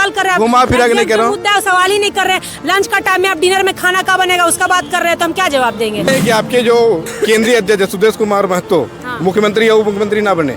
सवाल कर रहे हैं, घुमा फिरा के नहीं कर रहा हूँ। मुद्दा सवाल ही नहीं कर रहे हैं। लंच का टाइम में आप डिनर में खाना का बनेगा उसका बात कर रहे हैं, तो हम क्या जवाब देंगे? कि आपके जो केंद्रीय अध्यक्ष सुदेश कुमार महतो मुख्यमंत्री या उप मुख्यमंत्री ना बने।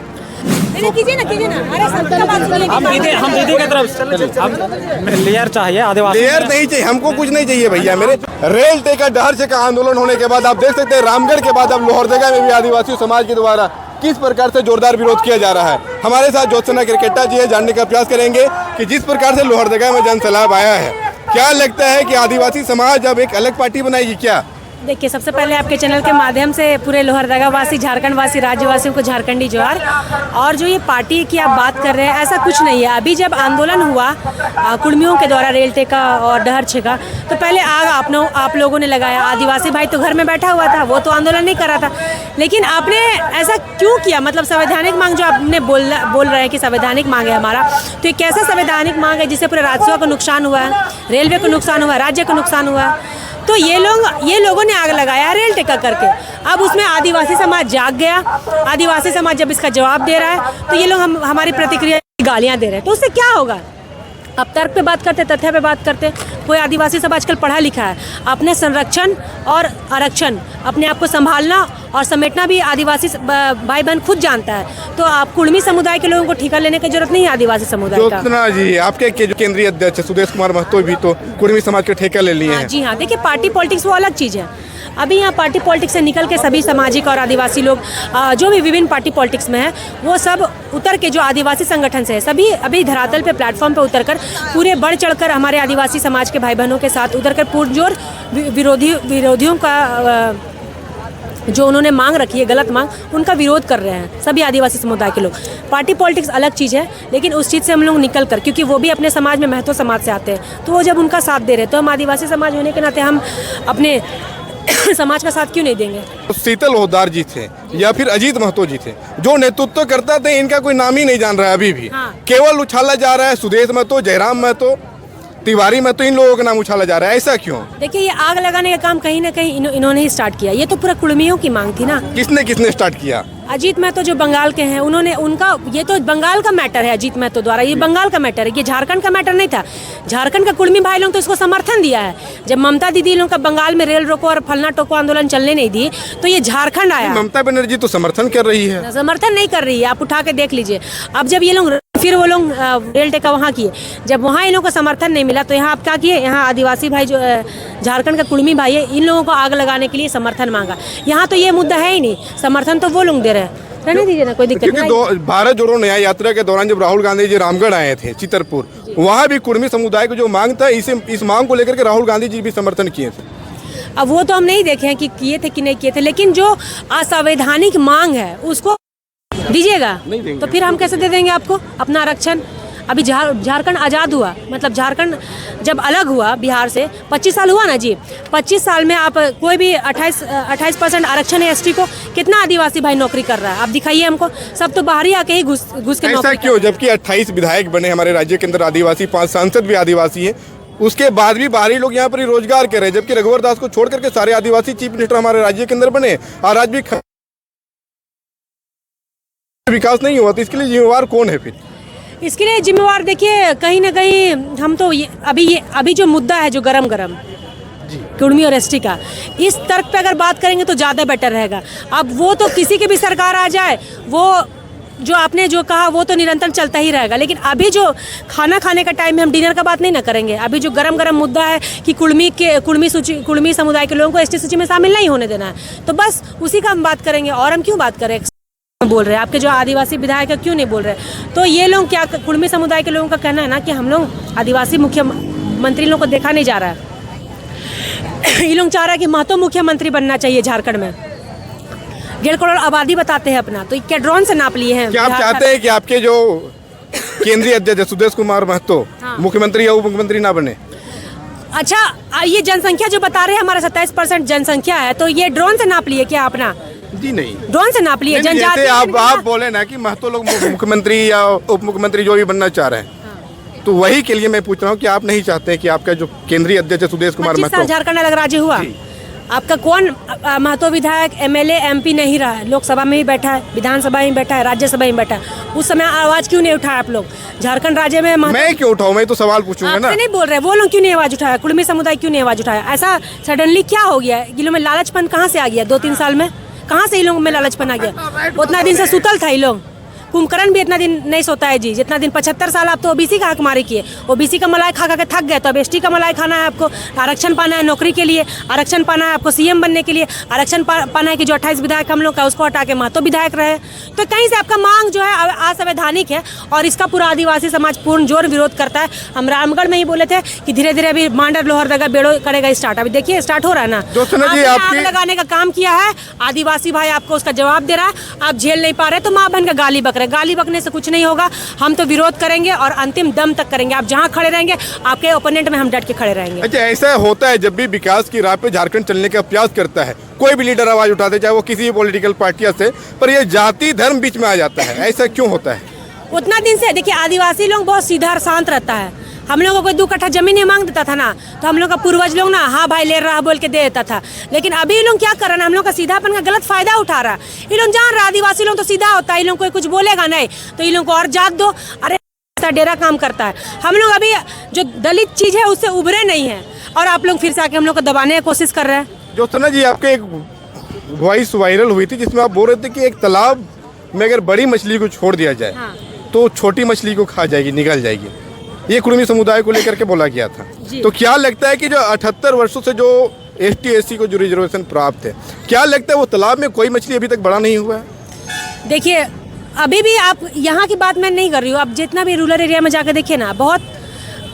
कीजिए ना अरे सबका बात सुनिए। हम दीदी की तरफ लेयर चाहिए, आदिवासी लेयर नहीं चाहिए, हमको कुछ नहीं चाहिए भैया मेरे। रेल टेका डहर से का आंदोलन होने के बाद आप देख सकते हैं रामगढ़ के बाद अब लोहरदगा में भी आदिवासी समाज के द्वारा किस प्रकार से जोरदार विरोध किया जा रहा है। हमारे साथ ज्योत्सना क्रिकेटा जी है, जानने का प्रयास करेंगे कि जिस प्रकार से लोहरदगा में जनसैलाब आया है, क्या लगता है कि आदिवासी समाज अब एक अलग पार्टी बनाएगी क्या? देखिए, सबसे पहले आपके चैनल के माध्यम से पूरे लोहरदगा वासी, झारखंड वासी, राज्यवासियों को झारखंडी जोहार। और जो ये पार्टी की आप बात कर रहे हैं, ऐसा कुछ नहीं है। अभी जब आंदोलन हुआ कुर्मियों के द्वारा रेल टेका और डहर छेका, तो पहले आग आप लोगों ने लगाया। आदिवासी भाई तो घर में बैठा हुआ था, वो तो आंदोलन नहीं कर रहा था। लेकिन आपने ऐसा क्यों किया? मतलब संवैधानिक मांग जो आपने बोल रहे हैं कि संवैधानिक मांग है हमारा, तो ये कैसा संवैधानिक मांग है जिससे पूरे राजस्व को नुकसान हुआ है, रेलवे को नुकसान हुआ है, राज्य को नुकसान हुआ है? तो ये लोगों ने आग लगाया रेल टेका करके। अब उसमें आदिवासी समाज जाग गया। आदिवासी समाज जब इसका जवाब दे रहा है, तो ये लोग हमारी प्रतिक्रिया गालियां दे रहे हैं। तो उससे क्या होगा? अब तर्क पे बात करते, तथ्य पे बात करते। कोई आदिवासी समाज आजकल पढ़ा लिखा है। अपने संरक्षण और आरक्षण, अपने आप को संभालना और समेटना भी आदिवासी भाई बहन खुद जानता है। तो आप कुर्मी समुदाय के लोगों को ठेका लेने की जरूरत नहीं है आदिवासी समुदाय का। ज्योत्सना जी, आपके जो केंद्रीय अध्यक्ष सुदेश कुमार महतो भी तो कुर्मी समाज के ठेका ले लिए हैं। जी हाँ, देखिए, पार्टी पॉलिटिक्स वो अलग चीज़ है। अभी यहाँ पार्टी पॉलिटिक्स से निकल के सभी सामाजिक और आदिवासी लोग जो भी विभिन्न पार्टी पॉलिटिक्स में है, वो सब उतर के जो आदिवासी संगठन से है, सभी अभी धरातल पे प्लेटफॉर्म पे उतरकर पूरे बढ़ चढ़कर हमारे आदिवासी समाज के भाई बहनों के साथ उतरकर पुरजोर विरोधियों का जो उन्होंने मांग रखी है, गलत मांग, उनका विरोध कर रहे हैं सभी आदिवासी समुदाय के लोग। पार्टी पॉलिटिक्स अलग चीज़ है, लेकिन उस चीज़ से हम लोग निकल कर, क्योंकि वो भी अपने समाज में महतो समाज से आते हैं, तो वो जब उनका साथ दे रहे हैं, तो हम आदिवासी समाज होने के नाते हम अपने समाज का साथ क्यों नहीं देंगे? तो शीतल होदार जी थे या फिर अजीत महतो जी थे, जो नेतृत्व करता थे, इनका कोई नाम ही नहीं जान रहा है अभी भी। हाँ। केवल उछाला जा रहा है सुदेश महतो, जयराम महतो, तिवारी महतो, इन लोगों का नाम उछाला जा रहा है। ऐसा क्यों? देखिए, ये आग लगाने का काम कहीं ना कहीं इन्होंने ही स्टार्ट किया। ये तो पूरा कुर्मियों की मांग थी ना। किसने स्टार्ट किया? अजीत महतो जो बंगाल के हैं, उनका ये तो बंगाल का मैटर है। अजीत महतो द्वारा ये बंगाल का मैटर है, ये झारखंड का मैटर नहीं था। झारखंड का कुर्मी भाई लोग तो इसको समर्थन दिया है। जब ममता दीदी लोग का बंगाल में रेल रोको और फलना टोको आंदोलन चलने नहीं दी, तो ये झारखंड आया। ममता बनर्जी तो समर्थन कर रही है। समर्थन नहीं कर रही है, आप उठा के देख लीजिए। अब जब ये लोग फिर वो लोग रेल टेका वहाँ किए, जब वहाँ इन लोगों को समर्थन नहीं मिला, तो यहाँ आप क्या किए? यहाँ आदिवासी भाई जो झारखंड का कुर्मी भाई है, इन लोगों को आग लगाने के लिए समर्थन मांगा। यहाँ तो ये मुद्दा है ही नहीं, समर्थन तो वो लोग दे रहे हैं। रहने दीजिए ना, कोई दिक्कत नहीं। भारत जोड़ो न्याय यात्रा के दौरान जब राहुल गांधी जी रामगढ़ आए थे, चितरपुर, वहाँ भी कुर्मी समुदाय को जो मांग था, इस मांग को लेकर के राहुल गांधी जी भी समर्थन किए थे। अब वो तो हम नहीं देखे हैं कि किए थे कि नहीं किए थे, लेकिन जो असंवैधानिक मांग है उसको दीजिएगा, तो फिर हम कैसे दे देंगे आपको अपना आरक्षण? अभी झारखंड आज़ाद हुआ, मतलब झारखंड जब अलग हुआ बिहार से 25 साल हुआ ना जी। 25 साल में आप कोई भी 28% आरक्षण है एसटी को। कितना आदिवासी भाई नौकरी कर रहा है? आप दिखाइए हमको। सब तो बाहर ही आके ही घुस के नौकरी। ऐसा क्यों? जबकि 28 विधायक बने हमारे राज्य के अंदर आदिवासी, 5 सांसद भी आदिवासी है, उसके बाद भी बाहरी लोग यहाँ पर ही रोजगार कर रहे हैं। जबकि रघुवर दास को छोड़ करके सारे आदिवासी चीफ मिनिस्टर हमारे राज्य के अंदर बने और आज भी विकास नहीं हुआ। तो इसके लिए जिम्मेवार कौन है फिर? इसके लिए जिम्मेवार देखिए, कहीं ना कहीं हम तो अभी जो मुद्दा है जो गरम कुर्मी और एसटी का, इस तर्क पे अगर बात करेंगे तो ज़्यादा बेटर रहेगा। अब वो तो किसी की भी सरकार आ जाए, वो जो आपने जो कहा वो तो निरंतर चलता ही रहेगा। लेकिन अभी जो खाना खाने का टाइम है, हम डिनर का बात नहीं ना करेंगे। अभी जो गरम मुद्दा है कि कुर्मी समुदाय के लोगों को एसटी सूची में शामिल नहीं होने देना है, तो बस उसी का हम बात करेंगे। और हम क्यों बात करें? बोल रहे हैं आपके जो आदिवासी विधायक क्यों नहीं बोल रहे? तो ये लोग क्या, कुर्मी समुदाय के लोगों का कहना है ना कि हम लोग आदिवासी मुख्यमंत्री लोगों को देखा नहीं जा रहा है। ये लोग चाह रहा है कि महतो मुख्यमंत्री बनना चाहिए झारखंड में। 1.5 करोड़ आबादी बताते हैं अपना, तो क्या ड्रोन से नाप लिए हैं? क्या आप चाहते हैं कि आपके जो केंद्रीय अध्यक्ष सुदेश कुमार महतो मुख्यमंत्री या उप मुख्यमंत्री ना बने? अच्छा, ये जनसंख्या जो बता रहे हैं हमारा 27% जनसंख्या है, तो ये ड्रोन से नाप लिए क्या अपना? जी नहीं, ड्रोन से नाप लिए जनजाति। आप बोले ना कि महतो लोग मुख्यमंत्री या उप मुख्यमंत्री जो भी बनना चाह रहे हैं, तो वही के लिए मैं पूछ रहा हूँ कि आप नहीं चाहते हैं कि आपका जो केंद्रीय अध्यक्ष सुदेश कुमार महतो, झारखंड अलग राज्य हुआ, आपका कौन महतो विधायक एमएलए एमपी नहीं रहा है, लोकसभा में ही बैठा है, विधानसभा में बैठा है, राज्यसभा में बैठा है, उस समय आवाज़ क्यों नहीं उठाया आप लोग? झारखंड राज्य में मैं क्यों उठाऊं? मैं तो सवाल पूछूंगा ना। आपसे नहीं बोल रहे, वो लोग क्यों नहीं आवाज़ उठाया? कुर्मी समुदाय क्यों नहीं आवाज़ उठाया? ऐसा सडनली क्या हो गया? ये लोग में लालचपन कहाँ से आ गया? 2-3 साल में कहाँ से इन लोगों में लालचपन आ गया? उतना दिन से सुतल था ये लोग। कुंभकर्ण भी इतना दिन नहीं सोता है जी, जितना दिन 75 साल आप तो ओबीसी का हकमारी किए, ओबीसी का मलाई खा खा के थक गए, तो अब एसटी का मलाई खाना है आपको, आरक्षण पाना है नौकरी के लिए, आरक्षण पाना है आपको सीएम बनने के लिए, आरक्षण पाना है कि जो 28 विधायक हम लोग का उसको हटा के महतो विधायक रहे। तो कहीं से आपका मांग जो है असंवैधानिक है और इसका पूरा आदिवासी समाज पूर्ण जोर विरोध करता है। हम रामगढ़ में ही बोले थे कि धीरे धीरे अभी मांडर लोहरदगा बेड़ो करेगा स्टार्ट, अभी देखिए स्टार्ट हो रहा है ना। आपने आग लगाने का काम किया है, आदिवासी भाई आपको उसका जवाब दे रहा है, आप झेल नहीं पा रहे तो माँ बहन का गाली बक रहे। गाली बकने से कुछ नहीं होगा, हम तो विरोध करेंगे और अंतिम दम तक करेंगे। आप जहां खड़े रहेंगे आपके ओपोनेंट में हम डट के खड़े रहेंगे। अच्छा, ऐसा होता है जब भी विकास की राह पे झारखंड चलने का प्रयास करता है, कोई भी लीडर आवाज उठाते चाहे वो किसी भी पॉलिटिकल पार्टियां से, पर ये जाति धर्म बीच में आ जाता है, ऐसा क्यों होता है? उतना दिन से देखिए आदिवासी लोग बहुत सीधा और शांत रहता है। हम लोगों को कोई 2 कट्ठा जमीन ही मांग देता था ना, तो हम लोग का पूर्वज लोग ना हाँ भाई ले रहा बोल के दे देता था। लेकिन अभी ये लोग क्या कर रहे हैं, हम लोग का सीधापन का गलत फायदा उठा रहा है। ये लोग जान रहा आदिवासी लोग तो सीधा होता है, ये लोग कोई कुछ बोलेगा नहीं तो ये लोग को और जात दो, अरे डेरा काम करता है। हम लोग अभी जो दलित चीज है उससे उभरे नहीं है और आप लोग फिर से आके हम लोग को दबाने की कोशिश कर रहे हैं। ज्योत्सना जी, आपके एक वॉइस वायरल हुई थी जिसमें आप बोल रहे थे कि एक तालाब में अगर बड़ी मछली को छोड़ दिया जाए तो छोटी मछली को खा जाएगी, निगल जाएगी। ये कुर्मी समुदाय को लेकर के बोला गया था। तो क्या लगता है कि जो 78 वर्षों से जो एसटी एससी को जो रिजर्वेशन प्राप्त है, क्या लगता है वो तालाब में कोई मछली अभी तक बड़ा नहीं हुआ है? देखिए अभी भी आप यहाँ की बात मैं नहीं कर रही हूँ, आप जितना भी रूरल एरिया में जाकर देखिए ना, बहुत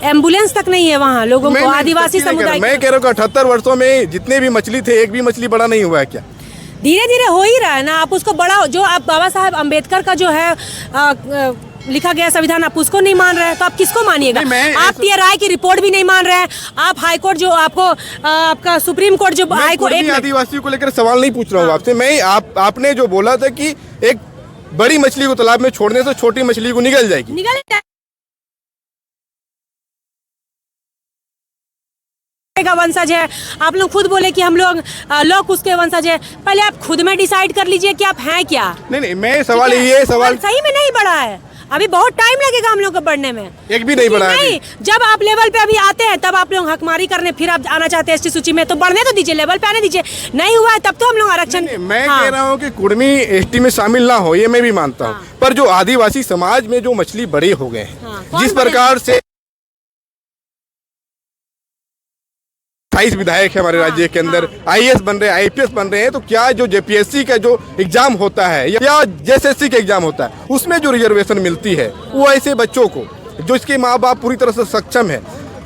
एम्बुलेंस तक नहीं है वहाँ लोगों को, आदिवासी समुदाय। मैं कह रहा हूँ 78 वर्षों में जितने भी मछली थे, एक भी मछली बड़ा नहीं हुआ है क्या? धीरे धीरे हो ही रहा है ना। आप उसको बड़ा, जो आप बाबा साहब अम्बेडकर का जो है लिखा गया संविधान, आप उसको नहीं मान रहे हैं तो आप किसको मानिएगा? आप TRI की रिपोर्ट भी नहीं मान रहे हैं, आप हाई कोर्ट जो आपको आपका सुप्रीम कोर्ट जो हाई कोर्ट आदिवासियों को लेकर सवाल नहीं पूछ रहा हूँ आपसे, मैं आपने जो बोला था कि एक बड़ी मछली को तालाब में छोड़ने से छोटी मछली को निगल जाएगी। का वंशज है, आप लोग खुद बोले कि हम लोग उसके वंशज है। पहले आप खुद में डिसाइड कर लीजिए कि आप हैं क्या। नहीं, मैं सवाल ये सवाल सही में नहीं बढ़ा है, अभी बहुत टाइम लगेगा हम लोग को बढ़ने में। एक भी नहीं बढ़ा है। नहीं, जब आप लेवल पे अभी आते हैं तब आप लोग हकमारी करने, फिर आप आना चाहते हैं एसटी सूची में, तो बढ़ने तो दीजिए, लेवल पे आने दीजिए। नहीं हुआ है तब तो हम लोग आरक्षण। मैं कह रहा हूँ कि कुर्मी एसटी में शामिल ना हो, ये मैं भी मानता हूँ, पर जो आदिवासी समाज में जो मछली बड़े हो गए हैं, जिस प्रकार से 28 विधायक है हमारे राज्य के अंदर, IAS बन रहे हैं, IPS बन रहे हैं, तो क्या जो JPSC का जो एग्जाम होता है या JSSC का एग्जाम होता है उसमें जो रिजर्वेशन मिलती है वो ऐसे बच्चों को जो इसके माँ बाप पूरी तरह से सक्षम है,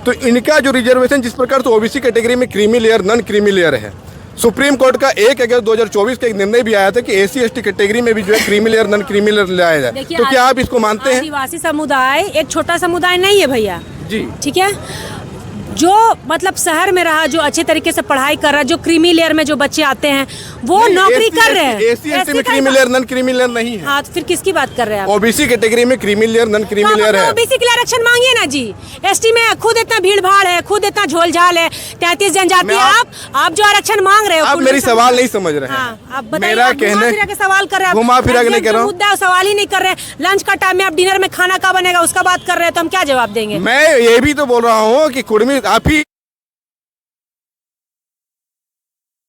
तो इनका जो रिजर्वेशन जिस प्रकार से ओबीसी कैटेगरी में creamy layer non creamy layer है, सुप्रीम कोर्ट का 1 अगस्त 2024 का एक निर्णय भी आया था कि SC ST कैटेगरी में भी जो है creamy layer non creamy layer लाया जाए। तो क्या आप इसको मानते हैं? आदिवासी समुदाय एक छोटा समुदाय नहीं है भैया जी, ठीक है। जो मतलब शहर में रहा, जो अच्छे तरीके से पढ़ाई कर रहा है, जो क्रीमी लेयर में जो बच्चे आते हैं वो नौकरी कर रहे हैं। SC ST में creamy layer non creamy layer नहीं है। हाँ, तो फिर किसकी बात कर रहे हैं आप? ओबीसी कैटेगरी में creamy layer non creamy layer है। ओबीसी के लिए आरक्षण मांगिए ना जी। एसटी में खुद इतना भीड़ भाड़ है, खुद इतना झोलझाल है, 33 जनजाति। आप जो आरक्षण मांग रहे हो, आप मेरी सवाल नहीं समझ रहे हैं। मेरा कहने सवाल कर रहे हैं, घुमा फिरा के नहीं कर रहा हूँ, मुद्दा सवाल ही नहीं कर रहे। लंच का टाइम में आप डिनर में खाना कब बनेगा उसका बात कर रहे हैं, तो हम क्या जवाब देंगे? मैं ये भी तो बोल रहा हूँ कि कुर्मी आप ही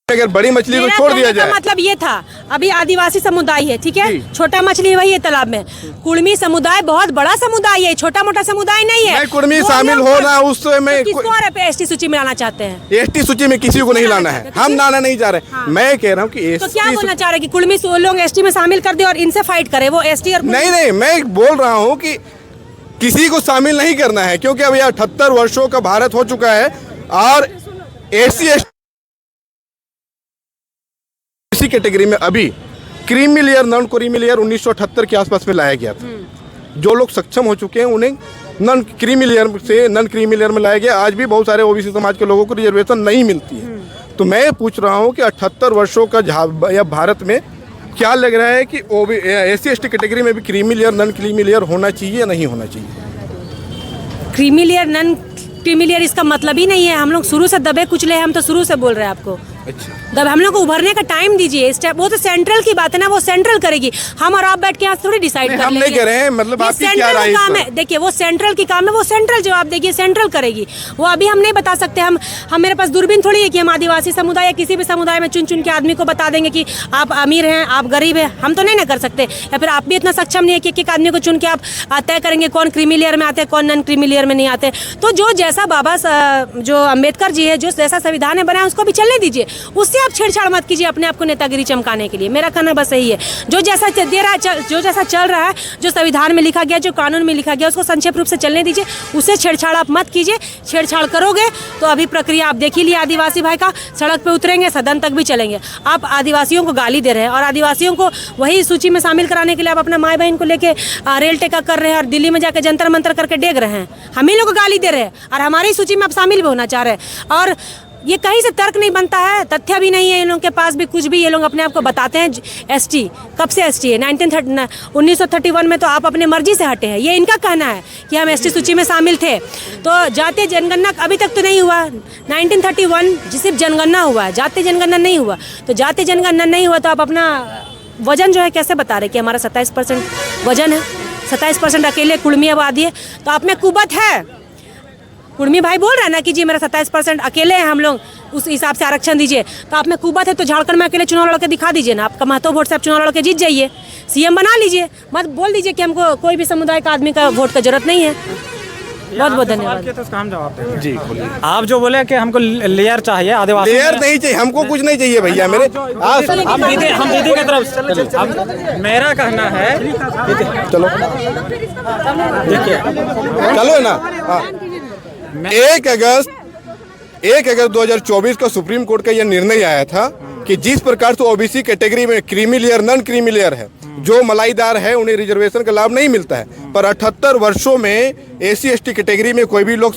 अगर बड़ी मछली को छोड़ दिया जाए, मतलब ये था, अभी आदिवासी समुदाय है, ठीक है, छोटा मछली वही है तालाब में। कुर्मी समुदाय बहुत बड़ा समुदाय है, छोटा मोटा समुदाय नहीं है। मैं कुर्मी शामिल हो ना उससे मैं किसको और एसटी सूची में लाना चाहते हैं? एसटी सूची में किसी को नहीं लाना है, हम लाना नहीं चाह रहे। मैं कह रहा हूँ कि तो क्या बोलना चाह रहे कि कुर्मी लोग एसटी में शामिल कर दे और इनसे फाइट करे, वो एसटी और नहीं, मैं बोल रहा हूँ कि किसी को शामिल नहीं करना है, क्योंकि अब 78 वर्षों का भारत हो चुका है और SC ST कैटेगरी में अभी creamy layer non creamy layer 1978 के आसपास में लाया गया था। जो लोग सक्षम हो चुके हैं उन्हें नॉन क्रीमी लेयर से नॉन क्रीमी लेयर में लाया गया। आज भी बहुत सारे ओबीसी समाज के लोगों को रिजर्वेशन नहीं मिलती है। तो मैं पूछ रहा हूँ कि 78 वर्षों का या भारत में क्या लग रहा है कि SC ST कैटेगरी में भी creamy layer non creamy layer होना चाहिए या नहीं होना चाहिए? Creamy layer non creamy layer इसका मतलब ही नहीं है। हम लोग शुरू से दबे कुचले हैं, हम तो शुरू से बोल रहे हैं आपको। जब हम लोग को उभरने का टाइम दीजिए, वो तो सेंट्रल की बात है ना, वो सेंट्रल करेगी। हम और आप बैठ के यहाँ थोड़ी डिसाइड कर हम लेंगे। नहीं कह रहे हैं, मतलब आपकी क्या सेंट्रल राय है काम इस है, देखिए वो सेंट्रल की काम है, वो सेंट्रल जवाब देगी, सेंट्रल करेगी। वो अभी हम नहीं बता सकते। हम मेरे पास दूरबीन थोड़ी है कि हम आदिवासी समुदाय या किसी भी समुदाय में चुन चुन के आदमी को बता देंगे कि आप अमीर हैं, आप गरीब हैं। हम तो नहीं ना कर सकते, या फिर आप भी इतना सक्षम नहीं है कि एक आदमी को चुन के आप तय करेंगे कौन क्रीमी लेयर में आते हैं, कौन नॉन क्रीमी लेयर में नहीं आते। तो जो जैसा जो अम्बेडकर जी है, जो जैसा संविधान है बनाया, उसको भी चलने दीजिए। उससे आप छेड़छाड़ मत कीजिए अपने आप को नेतागिरी चमकाने के लिए। मेरा कहना बस यही है, जो जैसा दे रहा है, जो जैसा चल रहा है, जो संविधान में लिखा गया, जो कानून में लिखा गया, उसको संक्षेप रूप से चलने दीजिए। उससे छेड़छाड़ आप मत कीजिए। छेड़छाड़ करोगे तो अभी प्रक्रिया आप देख ही लिया आदिवासी भाई का, सड़क पे उतरेंगे, सदन तक भी चलेंगे। आप आदिवासियों को गाली दे रहे हैं और आदिवासियों को वही सूची में शामिल कराने के लिए आप अपना माई बहन को लेके रेल टेका कर रहे हैं और दिल्ली में जाकर जंतर मंतर करके डेग रहे हैं। हम ही लोग को गाली दे रहे हैं और हमारी सूची में आप शामिल भी होना चाह रहे हैं। और ये कहीं से तर्क नहीं बनता है, तथ्य भी नहीं है इन लोगों के पास भी कुछ भी। ये लोग अपने आप को बताते हैं एसटी। कब से एसटी है? 1931 में तो आप अपने मर्जी से हटे हैं। ये इनका कहना है कि हम एसटी सूची में शामिल थे। तो जातीय जनगणना अभी तक तो नहीं हुआ। 1931 सिर्फ जनगणना हुआ है, जातीय जनगणना नहीं हुआ। तो जातीय जनगणना नहीं हुआ तो आप अपना वजन जो है कैसे बता रहे कि हमारा 27% वजन है? 27% अकेले कुड़मी आबादी है, तो आप में कुबत है। कुड़मी भाई बोल रहे हैं ना कि जी मेरा 27% अकेले हैं हम लोग, उस हिसाब से आरक्षण दीजिए। तो आप में कुबत है तो झारखंड में अकेले चुनाव लड़ के दिखा दीजिए ना। आपका महत्व वोट से आप चुनाव लड़ के जीत जाइए, सीएम बना लीजिए। मत बोल दीजिए कि हमको कोई भी समुदाय का आदमी का वोट का जरूरत नहीं है। बहुत बहुत धन्यवाद। तो उसका हम जवाब देंगे। जी बोलिए। आप जो बोले कि हमको लेयर चाहिए, आदिवासी लेयर नहीं चाहिए, हमको कुछ नहीं चाहिए भैया मेरे। हम दीदी की तरफ मेरा कहना है, चलो देखिए चलो ना। 1 अगस्त 2024 का सुप्रीम कोर्ट का यह निर्णय आया था कि जिस प्रकार से ओबीसी कैटेगरी में creamy layer, non creamy layer है, जो मलाईदार है, उन्हें रिजर्वेशन का लाभ नहीं मिलता है। पर 78 वर्षों में एससी एसटी कैटेगरी में कोई भी लोग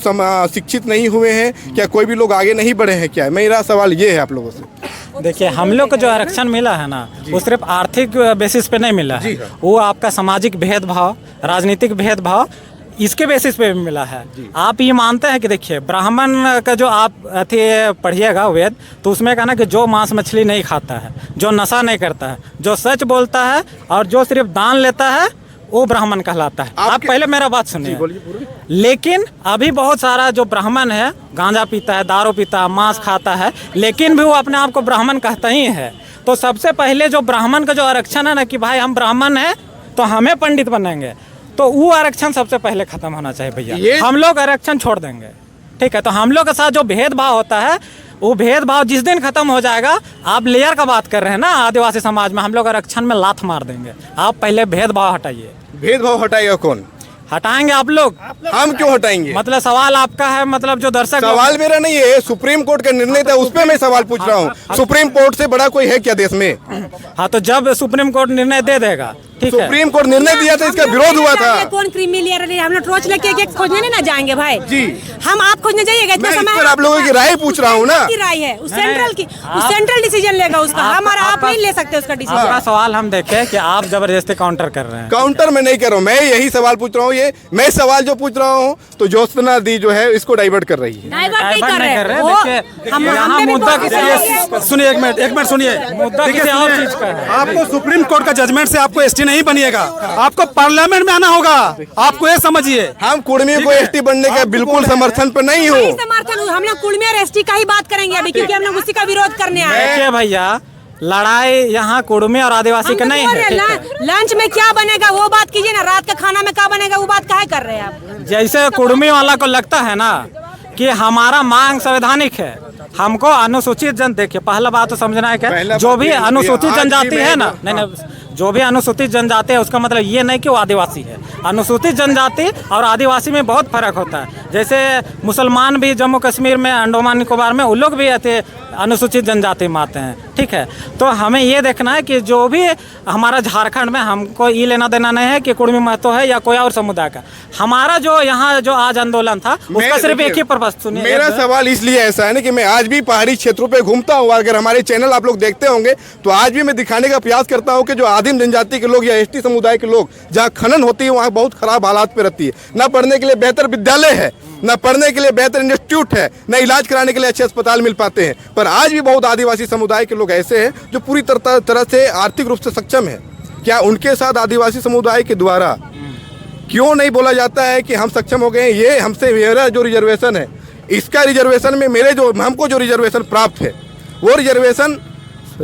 शिक्षित नहीं हुए हैं क्या? कोई भी लोग आगे नहीं बढ़े हैं क्या? मेरा सवाल ये है आप लोगों से। देखिए, हम लोग को जो आरक्षण मिला है ना, वो सिर्फ आर्थिक बेसिस पे नहीं मिला है। वो आपका सामाजिक भेदभाव, राजनीतिक भेदभाव, इसके बेसिस पे भी मिला है। आप ये मानते हैं कि देखिए, ब्राह्मण का जो आप पढ़िएगा वेद, तो उसमें कहना कि जो मांस मछली नहीं खाता है, जो नशा नहीं करता है, जो सच बोलता है और जो सिर्फ दान लेता है, वो ब्राह्मण कहलाता है। आप पहले मेरा बात सुनिए। लेकिन अभी बहुत सारा जो ब्राह्मण है, गांजा पीता है, दारू पीता है, मांस खाता है, लेकिन भी वो अपने आप को ब्राह्मण कहता ही है। तो सबसे पहले जो ब्राह्मण का जो आरक्षण है ना कि भाई हम ब्राह्मण हैं तो हमें पंडित बनेंगे, तो वो आरक्षण सबसे पहले खत्म होना चाहिए भैया। हम लोग आरक्षण छोड़ देंगे, ठीक है? तो हम लोग के साथ जो भेदभाव होता है, वो भेदभाव जिस दिन खत्म हो जाएगा, आप लेयर का बात कर रहे हैं ना, आदिवासी समाज में हम लोग आरक्षण में लात मार देंगे। आप पहले भेदभाव हटाइए। भेदभाव हटाएगा कौन? हटाएंगे आप लोग। हम क्यों हटाएंगे? मतलब सवाल आपका है, मतलब जो दर्शक सवाल मेरा नहीं है, सुप्रीम कोर्ट का निर्णय था, उस पर मैं सवाल पूछ रहा हूँ। सुप्रीम कोर्ट से बड़ा कोई है क्या देश में? हाँ, तो जब सुप्रीम कोर्ट निर्णय दे देगा, ठीक है। सुप्रीम कोर्ट निर्णय दिया था, इसका विरोध हुआ था। कौन क्रीमी लेयर है? हम लोग टॉर्च लेके खोजने नहीं ना जाएंगे भाई जी। हम आप खोजने जाइएगा इतना मैं इस समय। पर आप लोगों की राय पूछ रहा हूँ ना। की राय है उस सेंट्रल डिसीजन लेगा उसका। हमारा आप नहीं ले सकते उसका डिसीजन। आपका सवाल हम देखें कि आप जबरदस्ती काउंटर कर रहे हैं। काउंटर में नहीं कर रहा हूँ, मैं यही सवाल पूछ रहा हूँ। ये मैं सवाल जो पूछ रहा हूँ तो ज्योत्सना दी जो है इसको डाइवर्ट कर रही है। डाइवर्ट नहीं कर नहीं कर रहे रहे। वो देखिए, हम यहाँ मुद्दा किसी सुनिए, एक मिनट सुनिए। मुद्दा किसी और चीज का है। आपको सुप्रीम कोर्ट का जजमेंट से आपको एसटी नहीं बनिएगा, आपको पार्लियामेंट में आना होगा। आपको ये समझिए, हम कुड़मियों को एसटी बनने का बिल्कुल समर्थन पर नहीं हो। समर्थन हम लोग कुड़मी और एसटी का ही बात करेंगे अभी, क्योंकि हम लोग उसी का विरोध करने आए हैं। देखिए भैया, लड़ाई यहाँ कुड़मी और आदिवासी का नहीं है। लंच में क्या बनेगा वो बात कीजिए ना, रात का खाना में क्या बनेगा वो बात काहे कर रहे हैं आप? जैसे कुड़मी वाला को लगता है ना कि हमारा मांग संवैधानिक है, हमको अनुसूचित जन, देखिए पहला बात तो समझना है कि जो भी अनुसूचित जनजाति है ना, नहीं, जो भी अनुसूचित जनजाति है उसका मतलब ये नहीं कि वो आदिवासी है। अनुसूचित जनजाति और आदिवासी में बहुत फर्क होता है। जैसे मुसलमान भी जम्मू कश्मीर में, अंडमान निकोबार में, उन लोग भी ऐसे अनुसूचित जनजाति में आते हैं, ठीक है? तो हमें ये देखना है कि जो भी हमारा झारखंड में, हमको ये लेना देना नहीं है कि कुड़मी महतो है या कोई और समुदाय का। हमारा जो यहाँ जो आज आंदोलन था उसका सिर्फ एक ही पर्पस। सुनिए, मेरा सवाल इसलिए ऐसा है ना कि मैं आज भी पहाड़ी क्षेत्रों पे घूमता हूँ। अगर हमारे चैनल आप लोग देखते होंगे तो आज भी मैं दिखाने का प्रयास करता हूँ कि जो आदिम जनजाति के लोग या एसटी समुदाय के लोग जहाँ खनन होती है वहाँ बहुत खराब हालात पे रहती है। न पढ़ने के लिए बेहतर विद्यालय है, न पढ़ने के लिए बेहतर इंस्टीट्यूट है, न इलाज कराने के लिए अच्छे अस्पताल मिल पाते हैं। पर आज भी बहुत आदिवासी समुदाय के लोग ऐसे हैं जो पूरी तरह से आर्थिक रूप से सक्षम है। क्या उनके साथ आदिवासी समुदाय के द्वारा क्यों नहीं बोला जाता है कि हम सक्षम हो गए, ये हमसे मेरा जो रिजर्वेशन है, इसका रिजर्वेशन में हमको जो रिजर्वेशन प्राप्त है वो रिजर्वेशन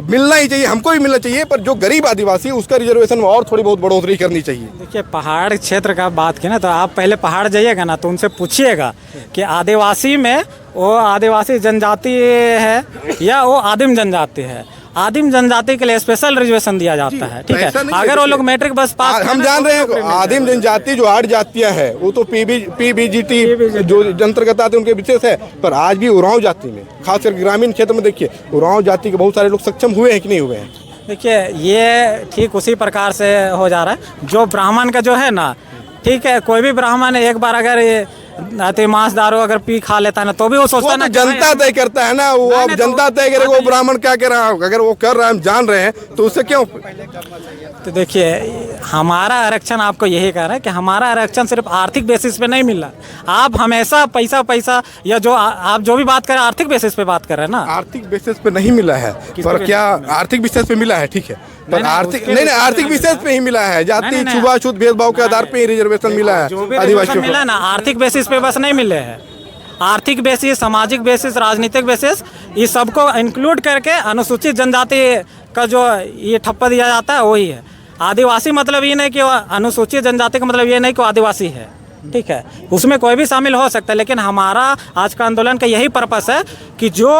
मिलना ही चाहिए, हमको भी मिलना चाहिए। पर जो गरीब आदिवासी है उसका रिजर्वेशन में और थोड़ी बहुत बढ़ोतरी करनी चाहिए। देखिए, पहाड़ क्षेत्र का बात की ना, तो आप पहले पहाड़ जाइएगा ना, तो उनसे पूछिएगा कि आदिवासी में वो आदिवासी जनजाति है या वो आदिम जनजाति है। आदिम जनजाति के लिए स्पेशल रिजर्वेशन दिया जाता है, ठीक है। अगर वो लोग मैट्रिक बस पास, हम जान रहे हैं आदिम जनजाति जो 8 जातियां हैं वो तो पीबीजीटी जो अंतर्गत आते हैं उनके विशेष है। पर आज भी उरांव जाति में, खासकर ग्रामीण क्षेत्र में देखिए, उरांव जाति के बहुत सारे लोग सक्षम हुए हैं कि नहीं हुए हैं। देखिए, ये ठीक उसी प्रकार से हो जा रहा है। जो ब्राह्मण का जो है ना, ठीक है, कोई भी ब्राह्मण एक बार अगर ये मांस दारू अगर पी खा लेता है ना, तो भी वो सोचता है ना, जनता तय करता है ना, वो अब जनता तय करेगा वो ब्राह्मण क्या कह रहा है। अगर वो कर रहा है, हम जान रहे हैं, तो उससे क्यों। तो देखिए, हमारा आरक्षण, आपको यही कह रहा है कि हमारा आरक्षण सिर्फ आर्थिक बेसिस पे नहीं मिला। आप हमेशा पैसा या जो आप जो भी बात कर रहे हैं आर्थिक बेसिस पे बात कर रहे हैं ना। आर्थिक बेसिस पे नहीं मिला है, पर क्या आर्थिक बेसिस पे मिला है, ठीक है, पर आर्थिक नहीं, आर्थिक बेसिस पे ही मिला है। जाति छुआछूत भेदभाव के आधार पे ही रिजर्वेशन मिला है आदिवासियों को। मिला ना, आर्थिक बेसिस पे बस नहीं मिले हैं। आर्थिक बेसिस, सामाजिक बेसिस, राजनीतिक बेसिस, इस सबको इंक्लूड करके अनुसूचित जनजाति का जो ये ठप्पा दिया जाता है वही है। आदिवासी मतलब ये नहीं कि अनुसूचित जनजाति का मतलब ये नहीं कि आदिवासी है, ठीक है, उसमें कोई भी शामिल हो सकता है। लेकिन हमारा आज का आंदोलन का यही पर्पस है कि जो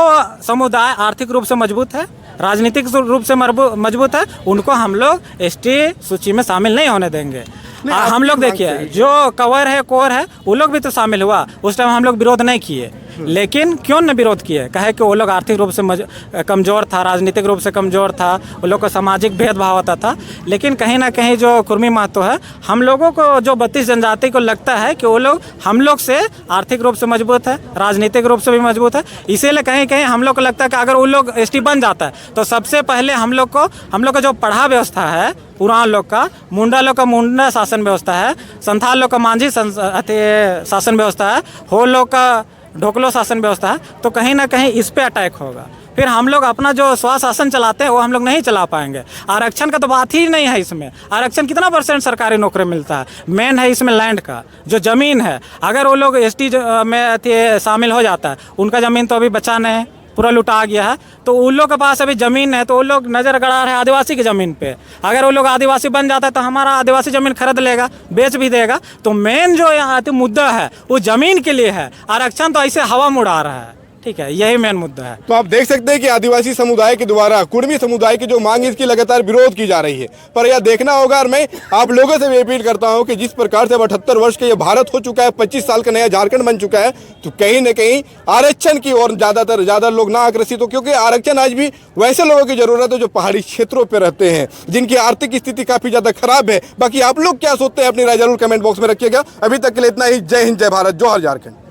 समुदाय आर्थिक रूप से मजबूत है, राजनीतिक रूप से मजबूत है, उनको हम लोग एसटी सूची में शामिल नहीं होने देंगे। हम लोग देखिए, जो कवर है, कोर है, वो लोग भी तो शामिल हुआ। उस टाइम हम लोग विरोध नहीं किए, लेकिन क्यों न विरोध किए, कहे कि वो लोग आर्थिक रूप से कमज़ोर था, राजनीतिक रूप से कमज़ोर था, वो लोग को सामाजिक भेदभाव होता था। लेकिन कहीं ना कहीं जो कुर्मी महतो है, हम लोगों को जो 32 जनजाति को लगता है कि वो लोग हम लोग से आर्थिक रूप से मजबूत है, राजनीतिक रूप से भी मजबूत है। इसीलिए कहीं कहीं हम लोग को लगता है कि अगर वो लोग एसटी बन जाता है तो सबसे पहले हम लोग का जो पढ़ा व्यवस्था है, पुराण लोग का, मुंडा लोग का मुंडा शासन व्यवस्था है, संथाल लोग का मांझी शासन व्यवस्था है, हो लोग का ढोकलो शासन व्यवस्था है, तो कहीं ना कहीं इस पे अटैक होगा। फिर हम लोग अपना जो स्वशासन चलाते हैं वो हम लोग नहीं चला पाएंगे। आरक्षण का तो बात ही नहीं है इसमें। आरक्षण कितना % सरकारी नौकरी मिलता है, मेन है इसमें लैंड का, जो ज़मीन है। अगर वो लोग एसटी में शामिल हो जाता है, उनका ज़मीन तो अभी बचा नहीं, पूरा लुटा गया है, तो उन लोग के पास अभी ज़मीन है, तो वो लोग नज़र गड़ा रहे आदिवासी की ज़मीन पे। अगर वो लोग आदिवासी बन जाता है तो हमारा आदिवासी ज़मीन खरीद लेगा, बेच भी देगा। तो मेन जो यहाँ मुद्दा है वो ज़मीन के लिए है, आरक्षण तो ऐसे हवा में उड़ा रहा है, ठीक है, यही मेन मुद्दा है। तो आप देख सकते हैं कि आदिवासी समुदाय के द्वारा कुर्मी समुदाय की जो मांग है इसकी लगातार विरोध की जा रही है। पर यह देखना होगा, और मैं आप लोगों से भी अपील करता हूं कि जिस प्रकार से 78 वर्ष का ये भारत हो चुका है, 25 साल का नया झारखंड बन चुका है, तो कहीं न कहीं आरक्षण की ओर ज़्यादा लोग ना आकर्षित हो, क्योंकि आरक्षण आज भी वैसे लोगों की जरूरत है जो पहाड़ी क्षेत्रों पर रहते हैं, जिनकी आर्थिक स्थिति काफ़ी ज़्यादा खराब है। बाकी आप लोग क्या सोचते हैं, अपनी राय जरूर कमेंट बॉक्स में रखिएगा। अभी तक के लिए इतना ही। जय हिंद, जय भारत, जोहर झारखंड।